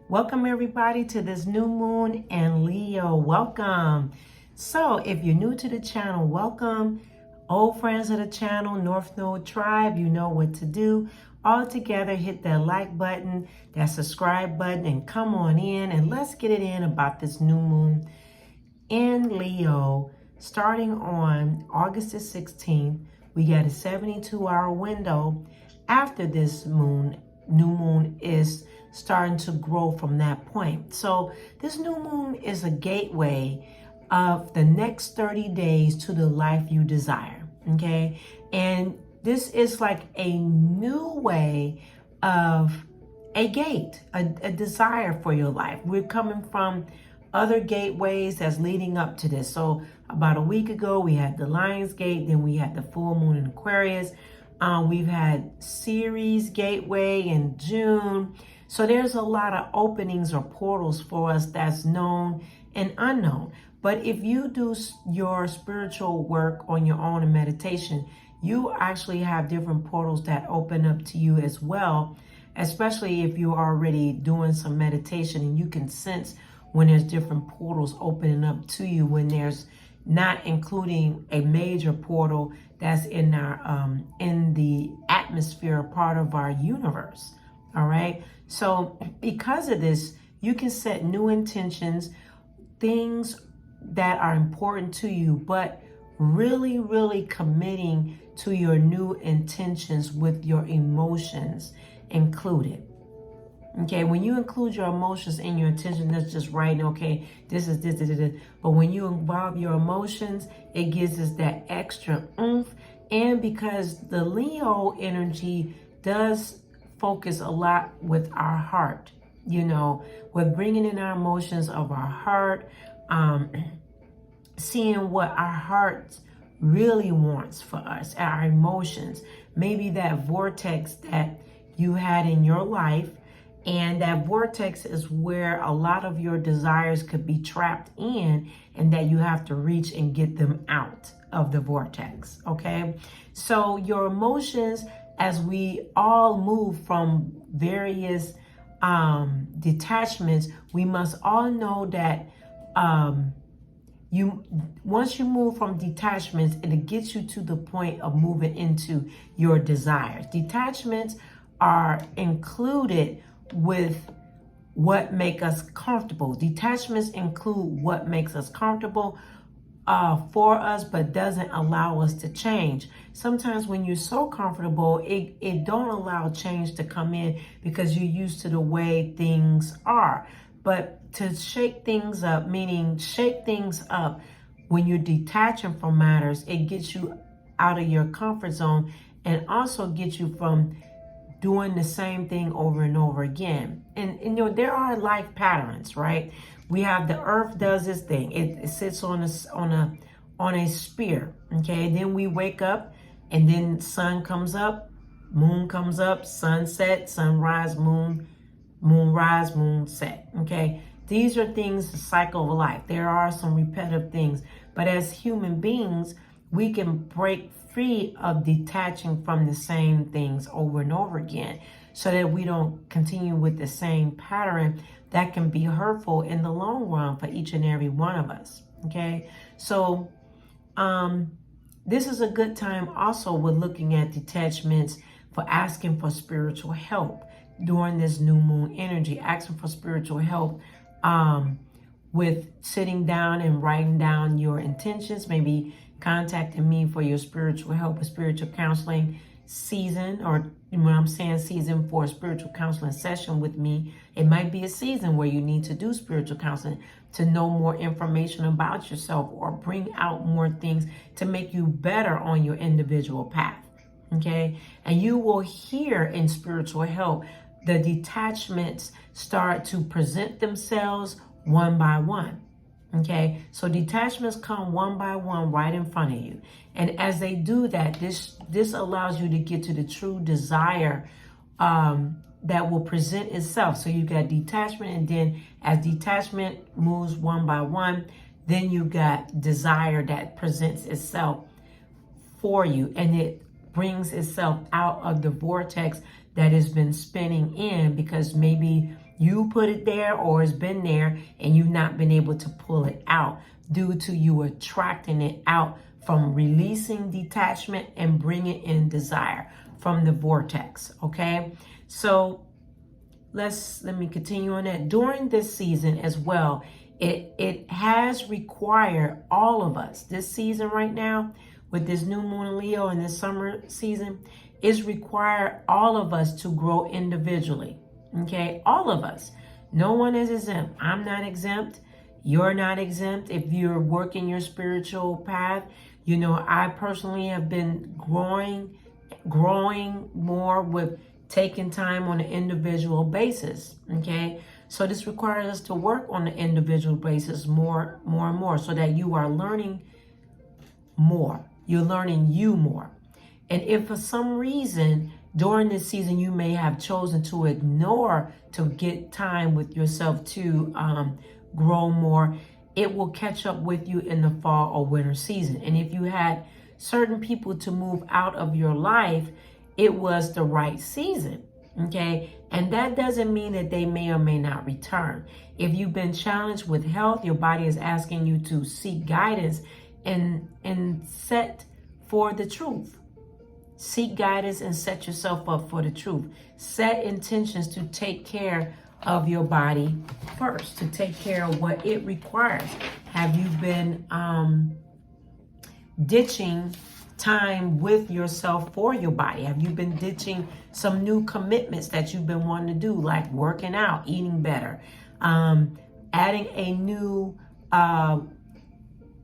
Welcome everybody to this new moon and Leo. Welcome. So if you're new to the channel, welcome. Old friends of the channel, North Node Tribe, you know what to do. All together, hit that like button, that subscribe button, and come on in and let's get it in about this new moon in Leo. Starting on August the 16th, we got a 72-hour window after this new moon is starting to grow from that point. So this new moon is a gateway of the next 30 days to the life you desire, okay? And this is like a new way of a gate, a desire for your life. We're coming from other gateways that's leading up to this. So about a week ago, we had the Lion's Gate, then we had the full moon in Aquarius. We've had Ceres Gateway in June. So there's a lot of openings or portals for us that's known and unknown. But if you do your spiritual work on your own in meditation, you actually have different portals that open up to you as well, especially if you're already doing some meditation and you can sense when there's different portals opening up to you, when there's not including a major portal that's in our in the atmosphere, part of our universe. All right. So because of this, you can set new intentions, things that are important to you, but really committing to your new intentions with your emotions included. Okay, when you include your emotions in your intention, that's just writing, okay, this is this. But when you involve your emotions, it gives us that extra oomph. And because the Leo energy does focus a lot with our heart, you know, we're bringing in our emotions of our heart, seeing what our heart really wants for us, our emotions, maybe that vortex that you had in your life. And that vortex is where a lot of your desires could be trapped in, and that you have to reach and get them out of the vortex, okay? So your emotions, as we all move from various detachments, we must all know that once you move from detachments, it gets you to the point of moving into your desires. Detachments are included with what make us comfortable. Detachments include what makes us comfortable for us, but doesn't allow us to change. Sometimes when you're so comfortable, it don't allow change to come in because you're used to the way things are. But to shake things up, meaning shake things up when you're detaching from matters, it gets you out of your comfort zone and also gets you from doing the same thing over and over again. And you know, there are life patterns, right? We have the earth does this thing. It sits on a spear, okay? Then we wake up and then sun comes up, moon comes up, sunset, sunrise, moon rise, moon set, okay? These are things, the cycle of life. There are some repetitive things, but as human beings, we can break free of detaching from the same things over and over again so that we don't continue with the same pattern that can be hurtful in the long run for each and every one of us, okay? So this is a good time also with looking at detachments for asking for spiritual help during this new moon energy, asking for spiritual help with sitting down and writing down your intentions, maybe contacting me for your spiritual help, a spiritual counseling season, or when I'm saying season for a spiritual counseling session with me, it might be a season where you need to do spiritual counseling to know more information about yourself or bring out more things to make you better on your individual path, okay? And you will hear in spiritual help, the detachments start to present themselves one by one. Okay, so detachments come one by one right in front of you. And as they do that, this allows you to get to the true desire that will present itself. So you got detachment, and then as detachment moves one by one, then you got desire that presents itself for you. And it brings itself out of the vortex that has been spinning in, because maybe You put it there, or it's been there and you've not been able to pull it out due to you attracting it out from releasing detachment and bringing in desire from the vortex. Okay, so let me continue on that. During this season as well, it has required all of us, this season right now, with this new moon in Leo and this summer season, is required all of us to grow individually. Okay, all of us. No one is exempt. I'm not exempt. You're not exempt. If you're working your spiritual path, you know, I personally have been growing more with taking time on an individual basis. Okay, so this requires us to work on an individual basis more and more, so that you are learning more. You're learning you more. And if for some reason during this season you may have chosen to ignore to get time with yourself to grow more, it will catch up with you in the fall or winter season. And if you had certain people to move out of your life, it was the right season. Okay, and that doesn't mean that they may or may not return. If you've been challenged with health, your body is asking you to seek guidance and set for the truth. Seek guidance and set yourself up for the truth. Set intentions to take care of your body first, to take care of what it requires. Have you been ditching time with yourself for your body? Have you been ditching some new commitments that you've been wanting to do, like working out, eating better, adding a new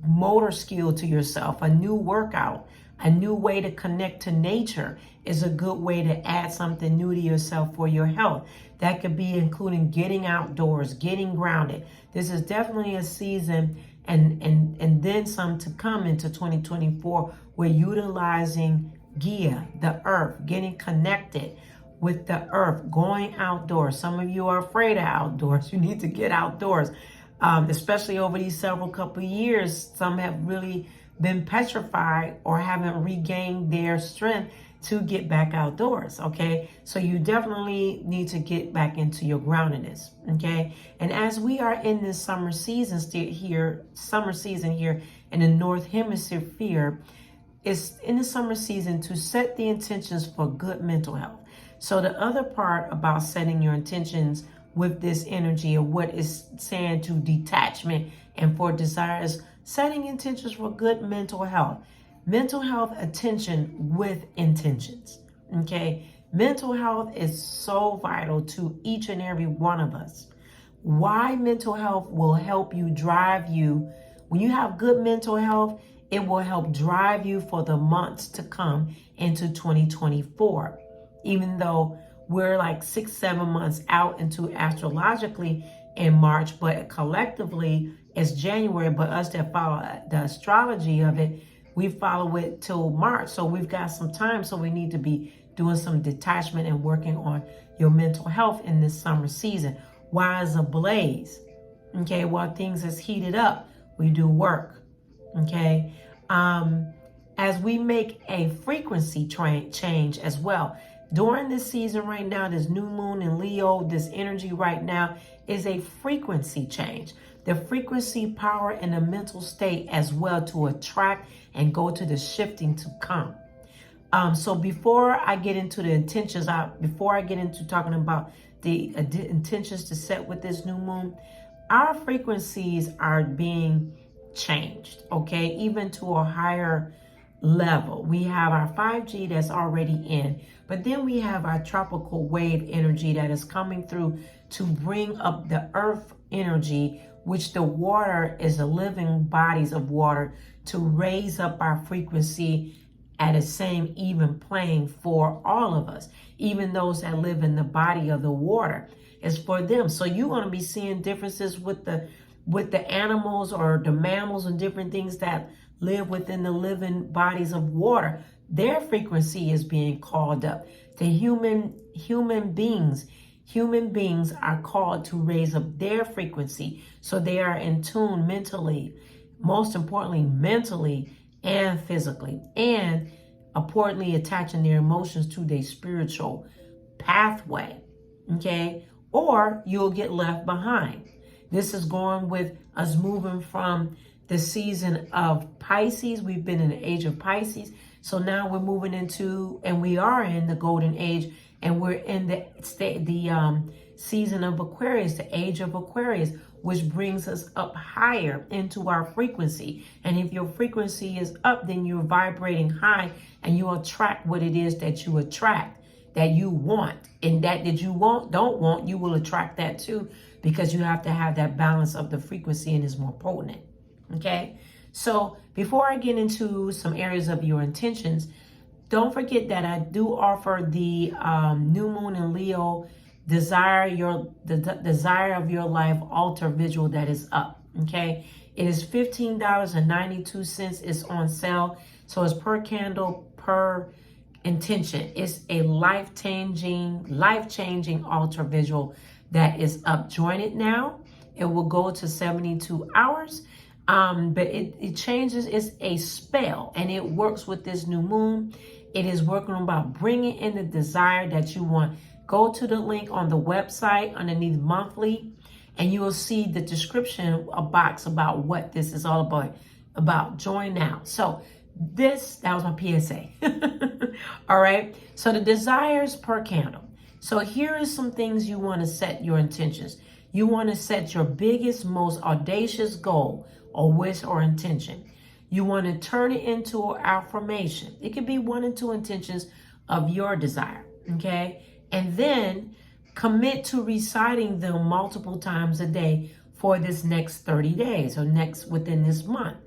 motor skill to yourself, a new workout, a new way to connect to nature is a good way to add something new to yourself for your health. That could be including getting outdoors, getting grounded. This is definitely a season and then some to come into 2024. We're utilizing Gaia, the earth, getting connected with the earth, going outdoors. Some of you are afraid of outdoors. You need to get outdoors, especially over these couple of years. Some have really been petrified or haven't regained their strength to get back outdoors. Okay, so you definitely need to get back into your groundedness. Okay, and as we are in this summer season here in the North Hemisphere, it's in the summer season to set the intentions for good mental health. So the other part about setting your intentions with this energy, or what is saying to detachment and for desires, setting intentions for good mental health. Mental health attention with intentions. Okay, mental health is so vital to each and every one of us. Why mental health will help you, drive you. When you have good mental health, it will help drive you for the months to come into 2024. Even though we're like 6-7 months out into astrologically in March, but collectively it's January. But us that follow the astrology of it, we follow it till March. So we've got some time. So we need to be doing some detachment and working on your mental health in this summer season. While it's ablaze, okay, while things is heated up, we do work. Okay, as we make a frequency change as well. During this season right now, this new moon in Leo, this energy right now is a frequency change. The frequency power and the mental state as well to attract and go to the shifting to come. So before I get into the intentions, before I get into talking about the intentions to set with this new moon, our frequencies are being changed, okay, even to a higher level. We have our 5G that's already in, but then we have our tropical wave energy that is coming through to bring up the earth energy, which the water is the living bodies of water, to raise up our frequency at a same even plane for all of us, even those that live in the body of the water. It's for them. So you're going to be seeing differences with the animals or the mammals and different things that live within the living bodies of water. Their frequency is being called up. The human beings are called to raise up their frequency so they are in tune mentally, most importantly mentally and physically, and importantly attaching their emotions to their spiritual pathway, okay, or you'll get left behind. This is going with us moving from the season of Pisces. We've been in the age of Pisces. So now we're moving into, and we are in the golden age, and we're in the season of Aquarius, the age of Aquarius, which brings us up higher into our frequency. And if your frequency is up, then you're vibrating high, and you attract what it is that you attract, that you want. And that you don't want, you will attract that too, because you have to have that balance of the frequency, and it's more potent. Okay? So before I get into some areas of your intentions, don't forget that I do offer the New Moon in Leo the Desire of Your Life Altar Visual that is up. Okay? It is $15.92. It's on sale. So it's per candle, per intention. It's a life-changing altar visual that is up. Join it now. It will go to 72 hours. But it changes. It's a spell, and it works with this new moon. It is working about bringing in the desire that you want. Go to the link on the website underneath monthly, and you will see the description, a box about what this is all about. Join now. So that was my PSA. All right. So the desires per candle. So here is some things you want to set your intentions. You want to set your biggest, most audacious goal or wish or intention. You want to turn it into an affirmation. It could be 1 and 2 intentions of your desire. Okay. And then commit to reciting them multiple times a day for this next 30 days or within this month.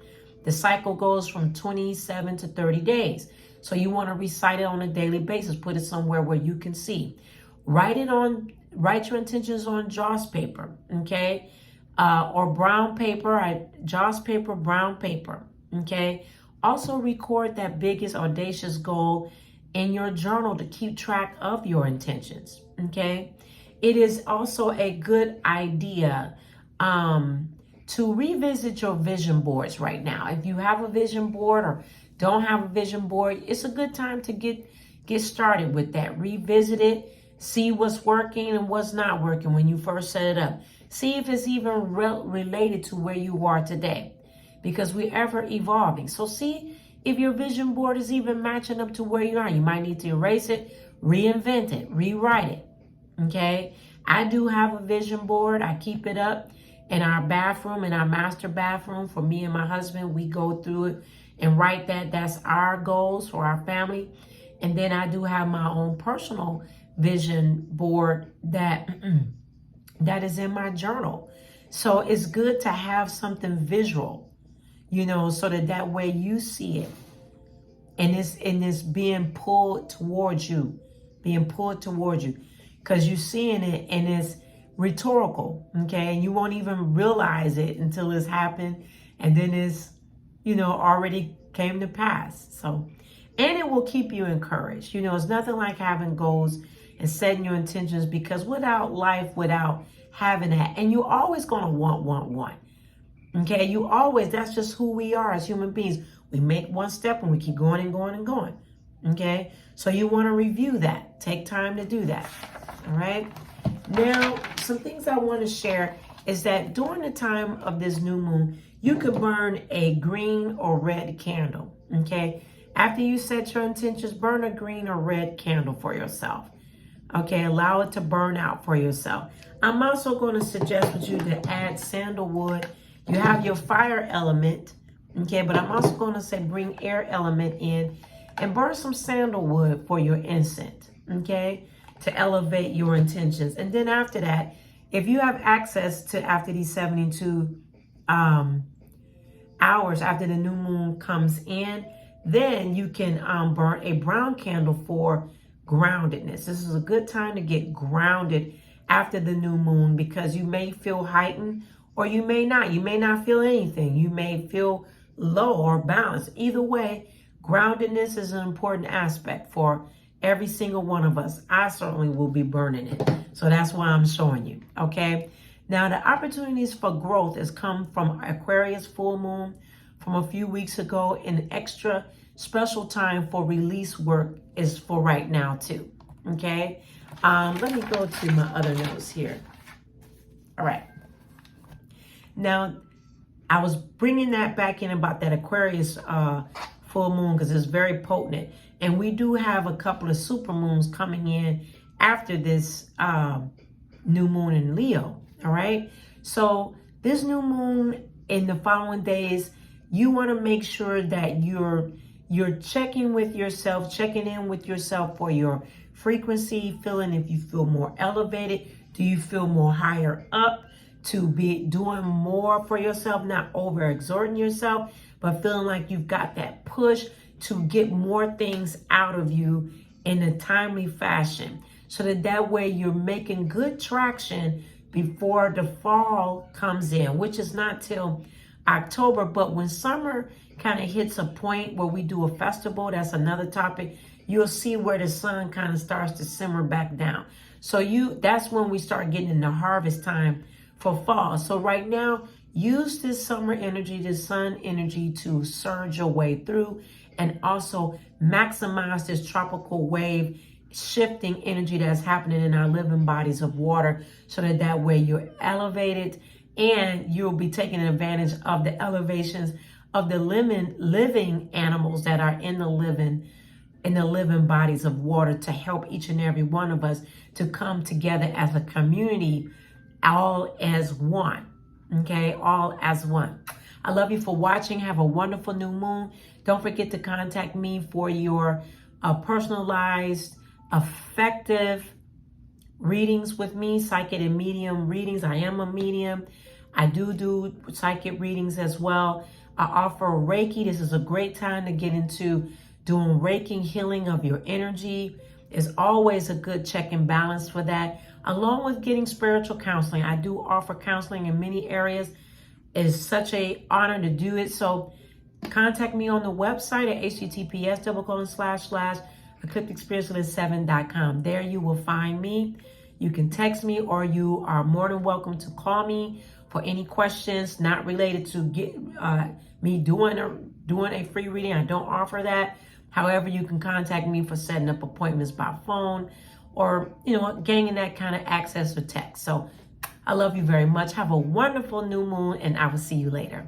The cycle goes from 27 to 30 days. So you want to recite it on a daily basis. Put it somewhere where you can see. Write your intentions on joss paper, okay? Or brown paper, joss paper, brown paper, okay? Also record that biggest audacious goal in your journal to keep track of your intentions, okay? It is also a good idea to revisit your vision boards right now. If you have a vision board or don't have a vision board, it's a good time to get started with that. Revisit it, see what's working and what's not working when you first set it up. See if it's even related to where you are today, because we're ever evolving. So see if your vision board is even matching up to where you are. You might need to erase it, reinvent it, rewrite it, okay? I do have a vision board. I keep it up in our bathroom, in our master bathroom. For me and my husband, we go through it and write that. That's our goals for our family. And then I do have my own personal vision board that is in my journal. So it's good to have something visual, so that way you see it. And it's being pulled towards you, because you're seeing it, and it's rhetorical, okay? And you won't even realize it until it's happened, and then it's, already came to pass. So, and it will keep you encouraged. It's nothing like having goals and setting your intentions, because without having that, and you're always going to want. Okay, that's just who we are as human beings. We make one step and we keep going and going and going. Okay, so you want to review that. Take time to do that. All right. Now, some things I want to share is that during the time of this new moon, you could burn a green or red candle. Okay, after you set your intentions, burn a green or red candle for yourself. Okay, allow it to burn out for yourself. I'm also going to suggest with you to add sandalwood. You have your fire element, okay, but I'm also going to say bring air element in and burn some sandalwood for your incense, okay, to elevate your intentions. And then after that, if you have access to, after these 72 hours after the new moon comes in, then you can burn a brown candle for groundedness. This is a good time to get grounded after the new moon, because you may feel heightened or you may not. You may not feel anything. You may feel low or balanced. Either way, groundedness is an important aspect for every single one of us. I certainly will be burning it. So that's why I'm showing you, okay? Now, the opportunities for growth has come from Aquarius full moon from a few weeks ago. An extra special time for release work is for right now too, okay? Let me go to my other notes here. All right. Now, I was bringing that back in about that Aquarius full moon because it's very potent. And we do have a couple of super moons coming in after this new moon in Leo. All right. So this new moon in the following days, you want to make sure that you're checking with yourself, checking in with yourself for your frequency, feeling if you feel more elevated. Do you feel more higher up to be doing more for yourself, not overexerting yourself, but feeling like you've got that push to get more things out of you in a timely fashion, so that way you're making good traction before the fall comes in, which is not till October. But when summer kind of hits a point where we do a festival, that's another topic, you'll see where the sun kind of starts to simmer back down. So that's when we start getting into harvest time for fall. So right now, use this summer energy, this sun energy, to surge your way through, and also maximize this tropical wave shifting energy that's happening in our living bodies of water, so that way you're elevated and you'll be taking advantage of the elevations of the living animals that are in the living bodies of water, to help each and every one of us to come together as a community, all as one. Okay, all as one. I love you for watching. Have a wonderful new moon. Don't forget to contact me for your personalized, effective readings with me, psychic and medium readings. I am a medium. I do psychic readings as well. I offer Reiki. This is a great time to get into doing Reiki healing of your energy. It's always a good check and balance for that, along with getting spiritual counseling. I do offer counseling in many areas. It's such an honor to do it. So contact me on the website at https://eclipticspiritualist7.com. There you will find me. You can text me, or you are more than welcome to call me for any questions not related to me doing a free reading. I don't offer that. However, you can contact me for setting up appointments by phone, or gaining that kind of access or text. So I love you very much. Have a wonderful new moon, and I will see you later.